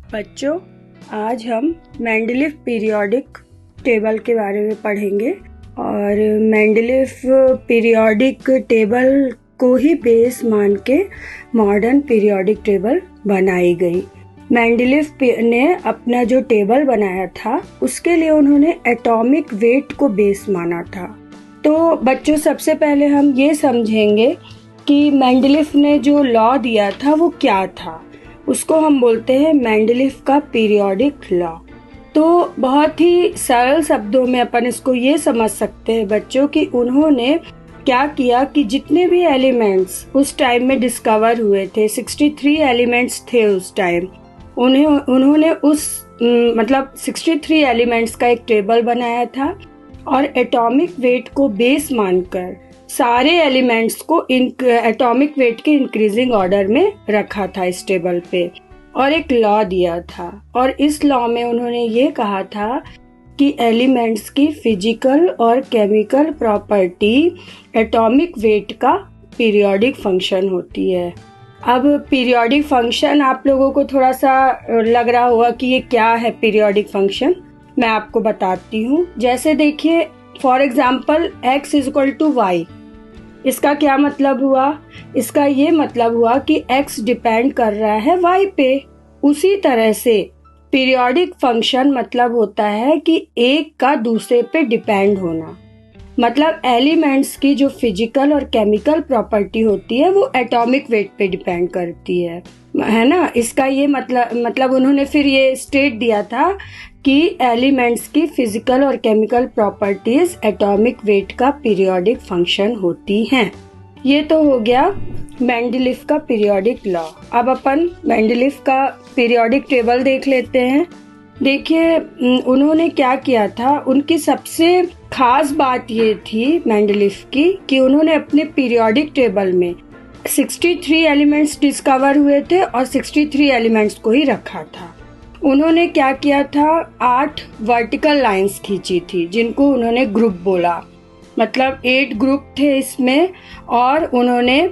बच्चों, आज हम मेंडलीफ पीरियोडिक टेबल के बारे में पढ़ेंगे और मेंडलीफ पीरियोडिक टेबल को ही बेस मान के मॉडर्न पीरियोडिक टेबल बनाई गई। मेंडलीफ ने अपना जो टेबल बनाया था उसके लिए उन्होंने एटॉमिक वेट को बेस माना था। तो बच्चों, सबसे पहले हम ये समझेंगे कि मेंडलीफ ने जो लॉ दिया था वो क्या था। उसको हम बोलते हैं मेंडलीफ का पीरियोडिक लॉ। तो बहुत ही सरल शब्दों में अपन इसको ये समझ सकते हैं बच्चों कि उन्होंने क्या किया कि जितने भी एलिमेंट्स उस टाइम में डिस्कवर हुए थे, 63 एलिमेंट्स थे उस टाइम, उन्होंने उस 63 एलिमेंट्स का एक टेबल बनाया था और एटॉमिक वेट को बेस मानकर सारे एलिमेंट्स को एटॉमिक वेट के इंक्रीजिंग ऑर्डर में रखा था इस टेबल पे, और एक लॉ दिया था। और इस लॉ में उन्होंने ये कहा था कि एलिमेंट्स की फिजिकल और केमिकल प्रॉपर्टी एटॉमिक वेट का पीरियोडिक फंक्शन होती है। अब पीरियोडिक फंक्शन आप लोगों को थोड़ा सा लग रहा होगा कि ये क्या है पीरियोडिक फंक्शन। मैं आपको बताती हूँ। जैसे देखिए, फॉर एग्जाम्पल x = y। इसका क्या मतलब हुआ? इसका ये मतलब हुआ कि x डिपेंड कर रहा है y पे। उसी तरह से पीरियोडिक फंक्शन मतलब होता है कि एक का दूसरे पे डिपेंड होना। मतलब एलिमेंट्स की जो फिजिकल और केमिकल प्रॉपर्टी होती है वो एटॉमिक वेट पे डिपेंड करती है ना। इसका ये मतलब उन्होंने फिर ये स्टेट दिया था कि एलिमेंट्स की फिजिकल और केमिकल प्रॉपर्टीज एटॉमिक वेट का पीरियोडिक फंक्शन होती हैं। ये तो हो गया मेंडलीफ का पीरियोडिक लॉ। अब अपन मेंडलीफ का पीरियोडिक टेबल देख लेते हैं। देखिए, उन्होंने क्या किया था, उनकी सबसे खास बात ये थी मेंडलीफ की कि उन्होंने अपने पीरियोडिक टेबल में 63 एलिमेंट्स डिस्कवर हुए थे और 63 एलिमेंट्स को ही रखा था। उन्होंने क्या किया था, 8 वर्टिकल लाइंस खींची थी जिनको उन्होंने ग्रुप बोला। मतलब 8 ग्रुप थे इसमें, और उन्होंने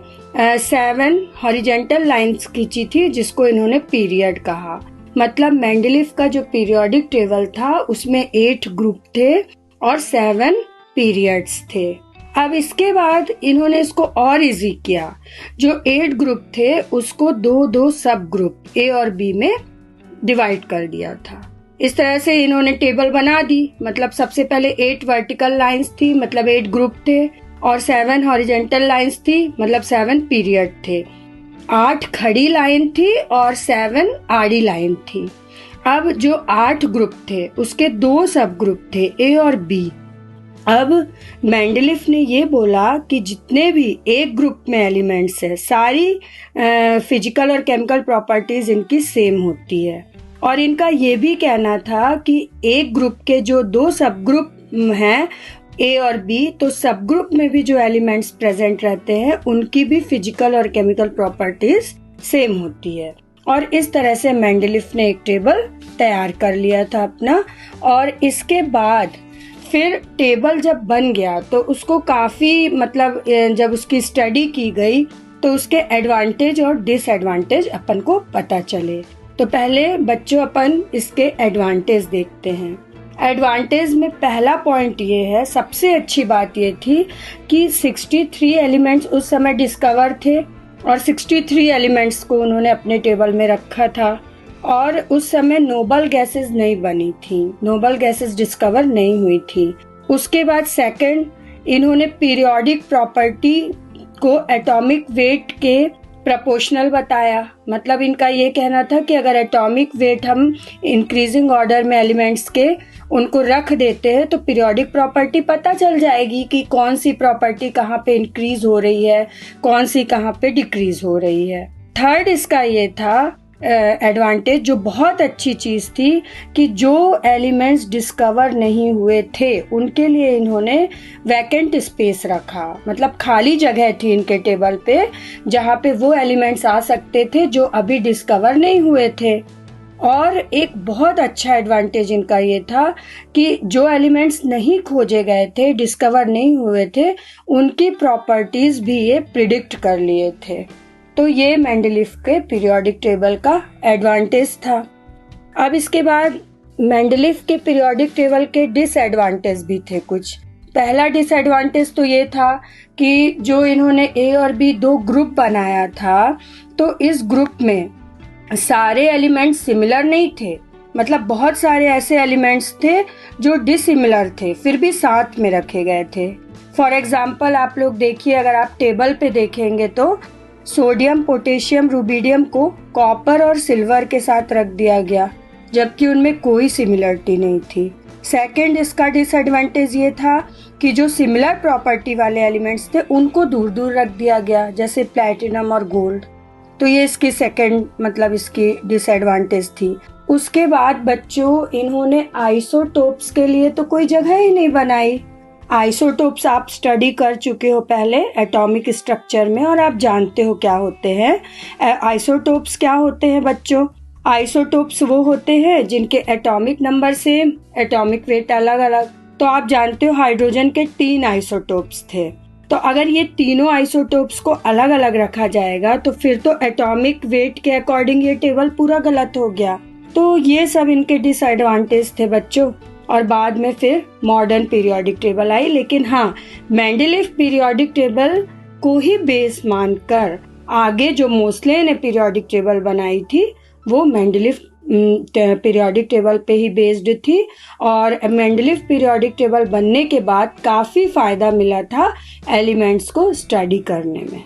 7 हॉरिजॉन्टल लाइंस खींची थी जिसको इन्होंने पीरियड कहा। मतलब मेंडलीफ का जो पीरियोडिक टेबल था उसमें 8 ग्रुप थे और 7 पीरियड्स थे। अब इसके बाद इन्होंने इसको और इजी किया। जो 8 ग्रुप थे उसको 2-2 सब ग्रुप ए और बी में डिवाइड कर दिया था। इस तरह से इन्होंने टेबल बना दी। मतलब सबसे पहले 8 वर्टिकल लाइंस थी, मतलब 8 ग्रुप थे, और 7 हॉरिजॉन्टल लाइंस थी, मतलब 7 पीरियड थे। 8 खड़ी लाइन थी और 7 आड़ी लाइन थी। अब जो 8 ग्रुप थे उसके 2 सब ग्रुप थे, ए और बी। अब मेंडलीफ ने ये बोला कि जितने भी एक ग्रुप में एलिमेंट्स है, सारी फिजिकल और केमिकल प्रॉपर्टीज इनकी सेम होती है। और इनका ये भी कहना था कि एक ग्रुप के जो 2 सब ग्रुप हैं, ए और बी, तो सब ग्रुप में भी जो एलिमेंट्स प्रेजेंट रहते हैं उनकी भी फिजिकल और केमिकल प्रॉपर्टीज सेम होती है। और इस तरह से मेंडलीफ ने एक टेबल तैयार कर लिया था अपना। और इसके बाद फिर टेबल जब बन गया तो उसको काफी जब उसकी स्टडी की गई तो उसके एडवांटेज और डिसएडवांटेज अपन को पता चले। तो पहले बच्चों अपन इसके एडवांटेज देखते हैं। एडवांटेज में पहला पॉइंट ये है, सबसे अच्छी बात ये थी कि 63 एलिमेंट्स उस समय डिस्कवर थे और 63 एलिमेंट्स को उन्होंने अपने टेबल में रखा था। और उस समय नोबल गैसेस नहीं बनी थी, नोबल गैसेस डिस्कवर नहीं हुई थी। उसके बाद सेकंड, इन्होंने पीरियोडिक प्रॉपर्टी को एटॉमिक वेट के प्रोपोर्शनल बताया। मतलब इनका ये कहना था कि अगर एटॉमिक वेट हम इंक्रीजिंग ऑर्डर में एलिमेंट्स के उनको रख देते हैं तो पीरियोडिक प्रॉपर्टी पता चल जाएगी कि कौन सी प्रॉपर्टी कहाँ पे इंक्रीज हो रही है, कौन सी कहाँ पे डिक्रीज हो रही है। थर्ड इसका ये था एडवांटेज, जो बहुत अच्छी चीज थी, कि जो एलिमेंट्स डिस्कवर नहीं हुए थे उनके लिए इन्होंने वैकेंट स्पेस रखा। मतलब खाली जगह थी इनके टेबल पे जहाँ पे वो एलिमेंट्स आ सकते थे जो अभी डिस्कवर नहीं हुए थे। और एक बहुत अच्छा एडवांटेज इनका ये था कि जो एलिमेंट्स नहीं खोजे गए थे, डिस्कवर नहीं हुए थे, उनकी प्रॉपर्टीज भी ये प्रिडिक्ट कर लिए थे। तो ये मेंडलीफ के पीरियोडिक टेबल का एडवांटेज था। अब इसके बाद मेंडलीफ के पीरियोडिक टेबल के डिसएडवांटेज भी थे कुछ। पहला डिसएडवांटेज तो ये था कि जो इन्होंने ए और बी 2 ग्रुप बनाया था, तो इस ग्रुप में सारे एलिमेंट्स सिमिलर नहीं थे। मतलब बहुत सारे ऐसे एलिमेंट्स थे जो डिसिमिलर थे, फिर भी साथ में रखे गए थे। फॉर एग्जाम्पल आप लोग देखिए, अगर आप टेबल पे देखेंगे तो सोडियम, पोटेशियम, रुबिडियम को कॉपर और सिल्वर के साथ रख दिया गया, जबकि उनमें कोई सिमिलरिटी नहीं थी। सेकंड, इसका डिसएडवांटेज ये था कि जो सिमिलर प्रॉपर्टी वाले एलिमेंट्स थे उनको दूर दूर रख दिया गया, जैसे प्लैटिनम और गोल्ड। तो ये इसकी सेकंड मतलब इसकी डिसएडवांटेज थी। उसके बाद बच्चों, इन्होंने आइसोटोप्स के लिए तो कोई जगह ही नहीं बनाई। आइसोटोप्स आप स्टडी कर चुके हो पहले एटॉमिक स्ट्रक्चर में, और आप जानते हो क्या होते हैं। आइसोटोप्स क्या होते हैं बच्चों? आइसोटोप्स वो होते हैं जिनके atomic number same, atomic weight अलग अलग। तो आप जानते हो हाइड्रोजन के 3 आइसोटोप्स थे। तो अगर ये तीनों आइसोटोप्स को अलग अलग रखा जाएगा तो फिर तो एटॉमिक वेट के अकॉर्डिंग ये टेबल पूरा गलत हो गया। तो ये सब इनके डिसएडवांटेज थे बच्चों। और बाद में फिर मॉडर्न पीरियोडिक टेबल आई। लेकिन हाँ, मेंडलीफ पीरियोडिक टेबल को ही बेस मानकर आगे जो मोसले ने पीरियोडिक टेबल बनाई थी वो मेंडलीफ पीरियोडिक टेबल पे ही बेस्ड थी। और मेंडलीफ पीरियोडिक टेबल बनने के बाद काफी फायदा मिला था एलिमेंट्स को स्टडी करने में।